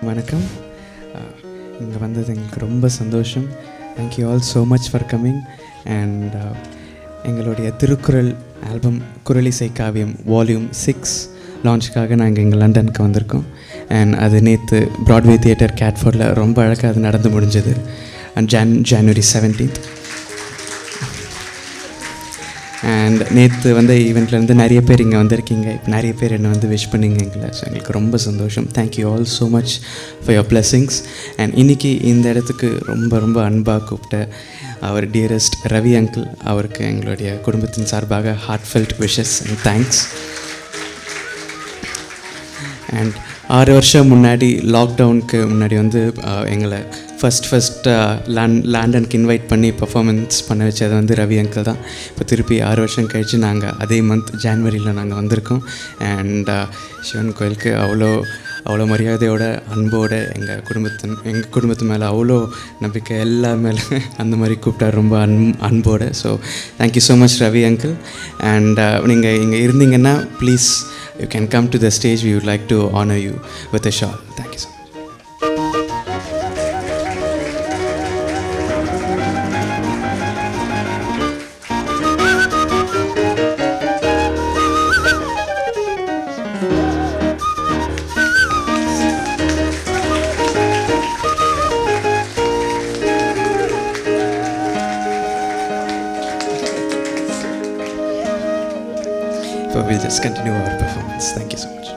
வணக்கம். இங்கே வந்தது எங்களுக்கு ரொம்ப சந்தோஷம். Thank you all so much for coming. And எங்களுடைய திருக்குறள் ஆல்பம் குறளிசை காவியம் வால்யூம் 6 லான்ச்சுக்காக நாங்கள் இங்கே லண்டனுக்கு வந்திருக்கோம். அண்ட் அது நேற்று ப்ராட்வே தியேட்டர் கேட்ஃபோர்டில் ரொம்ப அழகாக அது நடந்து முடிஞ்சது. And January 17th. அண்ட் நேற்று வந்து ஈவெண்ட்லேருந்து நிறைய பேர் இங்கே வந்திருக்கீங்க. நிறைய பேர் என்னை வந்து விஷ் பண்ணிங்க எங்களை. ஸோ எங்களுக்கு ரொம்ப சந்தோஷம். Thank you all so much for your blessings. And இன்றைக்கி இந்த இடத்துக்கு ரொம்ப ரொம்ப அன்பாக கூப்பிட்ட அவர் டியரஸ்ட் ரவி அங்கிள், அவருக்கு எங்களுடைய குடும்பத்தின் சார்பாக heartfelt wishes and thanks. And 6 வருஷம் முன்னாடி லாக்டவுனுக்கு முன்னாடி வந்து எங்களை ஃபஸ்ட் லண்டனுக்கு இன்வைட் பண்ணி பர்ஃபார்மன்ஸ் பண்ண வச்சது வந்து ரவி அங்கிள் தான். இப்போ திருப்பி 6 வருஷம் கழித்து நாங்கள் அதே மந்த் ஜான்வரியில் நாங்கள் வந்திருக்கோம். அண்ட் சிவன் கோயிலுக்கு அவ்வளோ மரியாதையோட அன்போடு எங்கள் குடும்பத்து மேலே அவ்வளோ நம்பிக்கை எல்லா மேலே அந்த மாதிரி கூப்பிட்டார் ரொம்ப அன்போடு. So thank you so much Ravi uncle. And நீங்கள் இங்கே இருந்தீங்கன்னா please you can come to the stage. We would like to honor you with a shawl. Thank you so much. So we'll just continue our performance. Thank you so much.